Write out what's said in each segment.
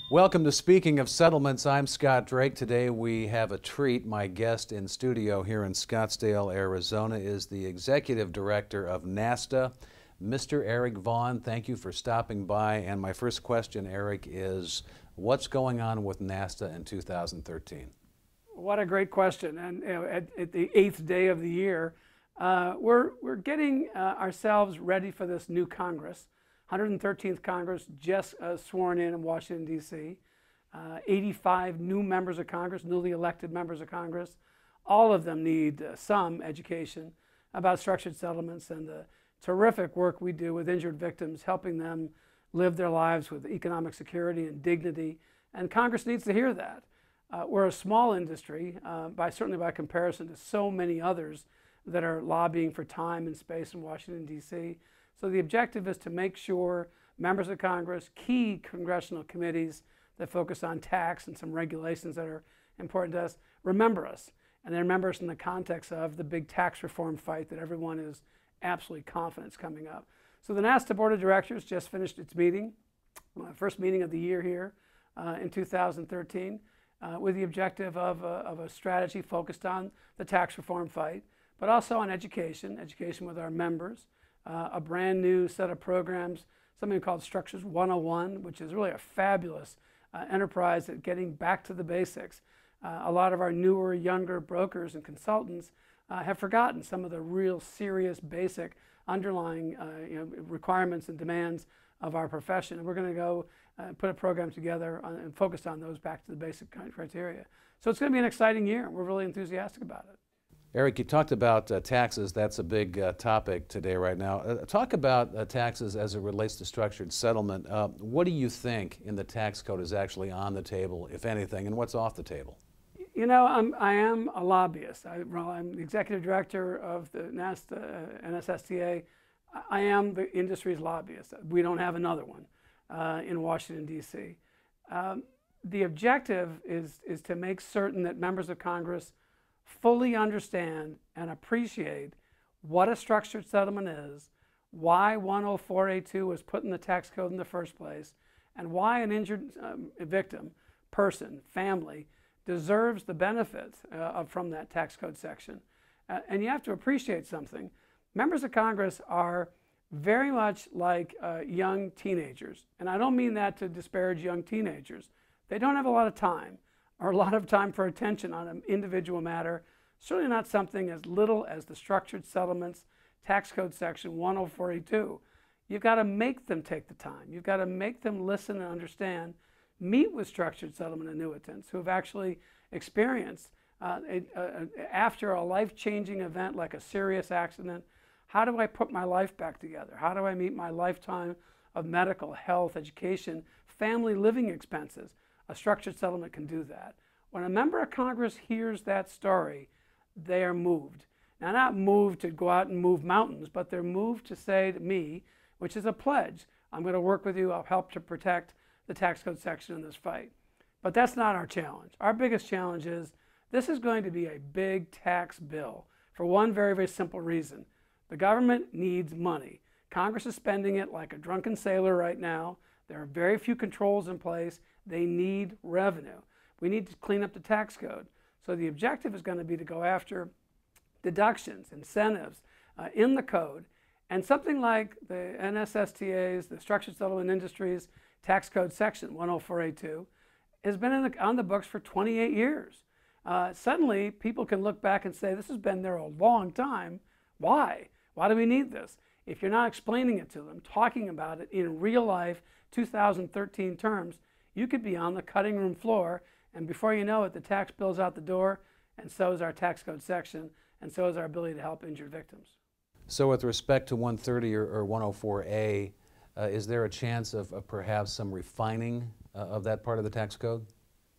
Welcome to Speaking of Settlements. I'm Scott Drake. Today we have a treat. My guest in studio here in Scottsdale, Arizona is the Executive Director of NSSTA, Mr. Eric Vaughn. Thank you for stopping by. And my first question, Eric, is what's going on with NSSTA in 2013? What a great question. And at the 8th day of the year, we're getting ourselves ready for this new Congress. 113th Congress just sworn in Washington, D.C. 85 new members of Congress, newly elected members of Congress. All of them need some education about structured settlements and the terrific work we do with injured victims, helping them live their lives with economic security and dignity. And Congress needs to hear that. We're a small industry, certainly by comparison to so many others that are lobbying for time and space in Washington, D.C. So the objective is to make sure members of Congress, key congressional committees that focus on tax and some regulations that are important to us, remember us. And they remember us in the context of the big tax reform fight that everyone is absolutely confident is coming up. So the NSSTA Board of Directors just finished its meeting, first meeting of the year here in 2013, with the objective of a strategy focused on the tax reform fight, but also on education with our members. A brand new set of programs, something called Structures 101, which is really a fabulous enterprise at getting back to the basics. A lot of our newer, younger brokers and consultants have forgotten some of the real serious, basic underlying requirements and demands of our profession. And we're going to go put a program together and focus on those back to the basic criteria. So it's going to be an exciting year. We're really enthusiastic about it. Eric, you talked about taxes. That's a big topic today right now. Talk about taxes as it relates to structured settlement. What do you think in the tax code is actually on the table, if anything, and what's off the table? You know, I am a lobbyist. I'm the executive director of the NSSTA. I am the industry's lobbyist. We don't have another one in Washington, D.C. The objective is to make certain that members of Congress fully understand and appreciate what a structured settlement is, why 104A2 was put in the tax code in the first place, and why an injured victim, person, family, deserves the benefits from that tax code section. And you have to appreciate something. Members of Congress are very much like young teenagers. And I don't mean that to disparage young teenagers. They don't have a lot of time, or a lot of time for attention on an individual matter, certainly not something as little as the structured settlements tax code section 104A2. You've got to make them take the time. You've got to make them listen and understand, meet with structured settlement annuitants who have actually experienced, after a life-changing event like a serious accident, how do I put my life back together? How do I meet my lifetime of medical, health, education, family living expenses? A structured settlement can do that. When a member of Congress hears that story, they are moved. Now, not moved to go out and move mountains, but they're moved to say to me, which is a pledge, I'm going to work with you, I'll help to protect the tax code section in this fight. But that's not our challenge. Our biggest challenge is this is going to be a big tax bill for one very, very simple reason. The government needs money. Congress is spending it like a drunken sailor right now. There are very few controls in place. They need revenue. We need to clean up the tax code. So the objective is going to be to go after deductions, incentives in the code. And something like the NSSTA's, the Structured Settlement Industries Tax Code Section 104A2, has been on the books for 28 years. Suddenly, people can look back and say, this has been there a long time. Why? Why do we need this? If you're not explaining it to them, talking about it in real life, 2013 terms, you could be on the cutting room floor, and before you know it, the tax bill's out the door, and so is our tax code section, and so is our ability to help injured victims. So with respect to 130 or 104A, is there a chance of perhaps some refining of that part of the tax code?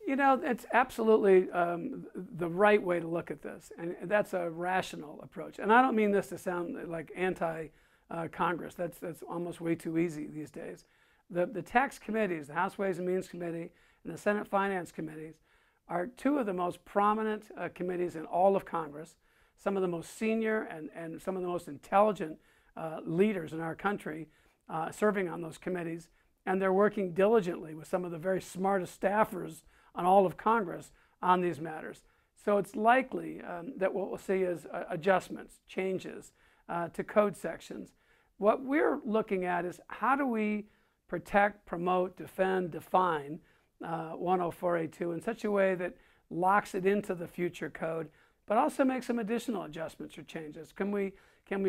You know, it's absolutely the right way to look at this, and that's a rational approach. And I don't mean this to sound like anti-Congress. That's almost way too easy these days. The tax committees, the House Ways and Means Committee and the Senate Finance Committees, are two of the most prominent committees in all of Congress, some of the most senior and some of the most intelligent leaders in our country serving on those committees. and they're working diligently with some of the very smartest staffers on all of Congress on these matters. So it's likely that what we'll see is adjustments, changes to code sections. What we're looking at is how do we protect, promote, defend, define 104A2 in such a way that locks it into the future code, but also make some additional adjustments or changes. Can we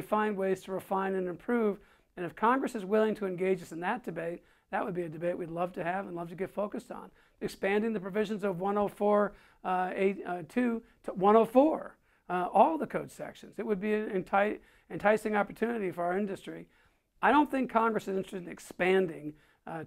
find ways to refine and improve? And if Congress is willing to engage us in that debate, that would be a debate we'd love to have and love to get focused on. Expanding the provisions of 104A2 to 104, all the code sections. It would be an enticing opportunity for our industry. I don't think Congress is interested in expanding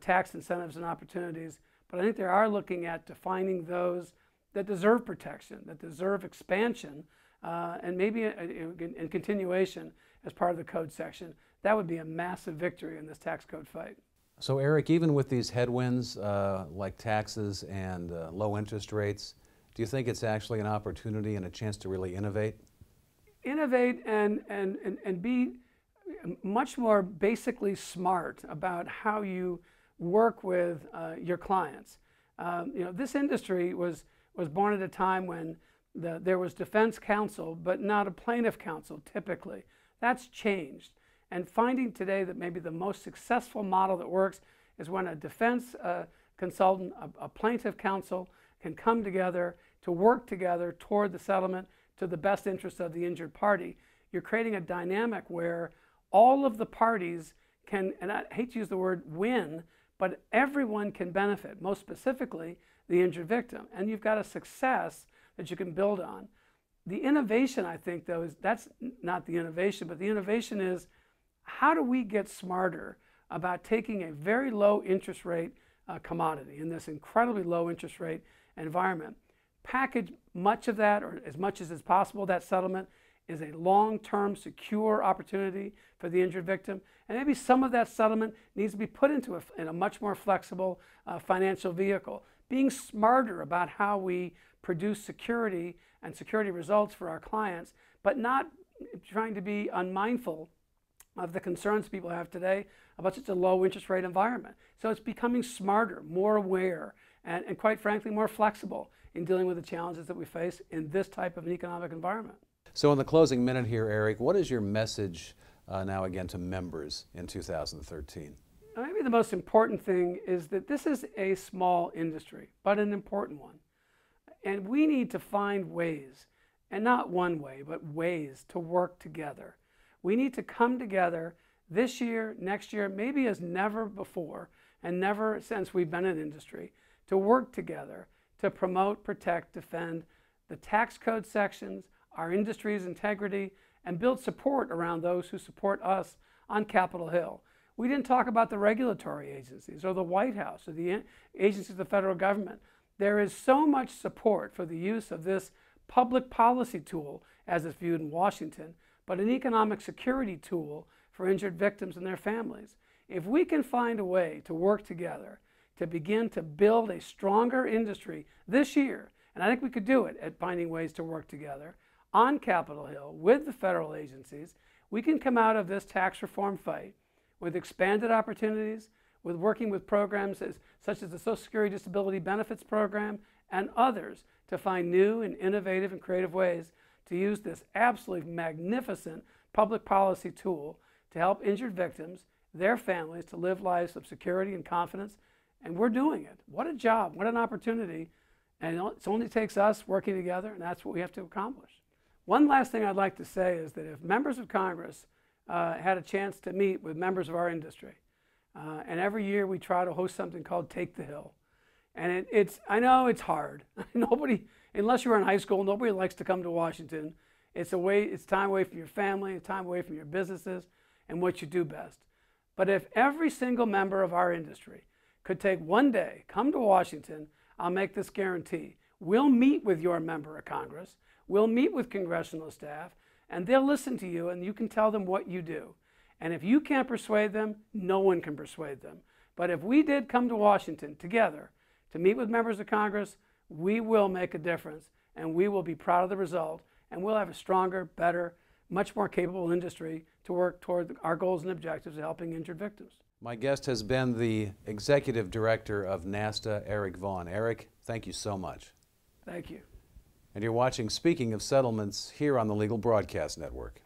tax incentives and opportunities, but I think they are looking at defining those that deserve protection, that deserve expansion, and maybe in continuation as part of the code section. That would be a massive victory in this tax code fight. So Eric, even with these headwinds like taxes and low interest rates, do you think it's actually an opportunity and a chance to really innovate? Innovate and be much more basically smart about how you work with your clients. This industry was born at a time when there was defense counsel, but not a plaintiff counsel typically. That's changed. And finding today that maybe the most successful model that works is when a defense consultant, a plaintiff counsel can come together to work together toward the settlement to the best interest of the injured party. You're creating a dynamic where all of the parties can, and I hate to use the word win, but everyone can benefit, most specifically the injured victim. And you've got a success that you can build on. The innovation, I think, though, that's not the innovation, but the innovation is how do we get smarter about taking a very low interest rate commodity in this incredibly low interest rate environment, package much of that, or as much as is possible, that settlement is a long-term secure opportunity for the injured victim, and maybe some of that settlement needs to be put into in a much more flexible financial vehicle. Being smarter about how we produce security and security results for our clients, but not trying to be unmindful of the concerns people have today about such a low interest rate environment. So it's becoming smarter, more aware, and quite frankly, more flexible in dealing with the challenges that we face in this type of an economic environment. So in the closing minute here, Eric, what is your message now again to members in 2013? Maybe the most important thing is that this is a small industry, but an important one. And we need to find ways, and not one way, but ways to work together. We need to come together this year, next year, maybe as never before, and never since we've been in industry, to work together to promote, protect, defend the tax code sections, our industry's integrity, and build support around those who support us on Capitol Hill. We didn't talk about the regulatory agencies or the White House or the agencies of the federal government. There is so much support for the use of this public policy tool as it's viewed in Washington, but an economic security tool for injured victims and their families. If we can find a way to work together to begin to build a stronger industry this year, and I think we could do it at finding ways to work together on Capitol Hill with the federal agencies, we can come out of this tax reform fight with expanded opportunities, with working with programs such as the Social Security Disability Benefits Program and others to find new and innovative and creative ways to use this absolutely magnificent public policy tool to help injured victims, their families, to live lives of security and confidence. And we're doing it. What a job, what an opportunity. And it only takes us working together, and that's what we have to accomplish. One last thing I'd like to say is that if members of Congress had a chance to meet with members of our industry, and every year we try to host something called Take the Hill. And I know it's hard. Nobody, unless you're in high school, nobody likes to come to Washington. It's time away from your family, it's time away from your businesses and what you do best. But if every single member of our industry could take one day, come to Washington, I'll make this guarantee. We'll meet with your member of Congress, we'll meet with congressional staff, and they'll listen to you and you can tell them what you do. And if you can't persuade them, no one can persuade them. But if we did come to Washington together to meet with members of Congress, we will make a difference and we will be proud of the result and we'll have a stronger, better, much more capable industry to work toward our goals and objectives of helping injured victims. My guest has been the Executive Director of NSSTA, Eric Vaughn. Eric, thank you so much. Thank you. And you're watching Speaking of Settlements here on the Legal Broadcast Network.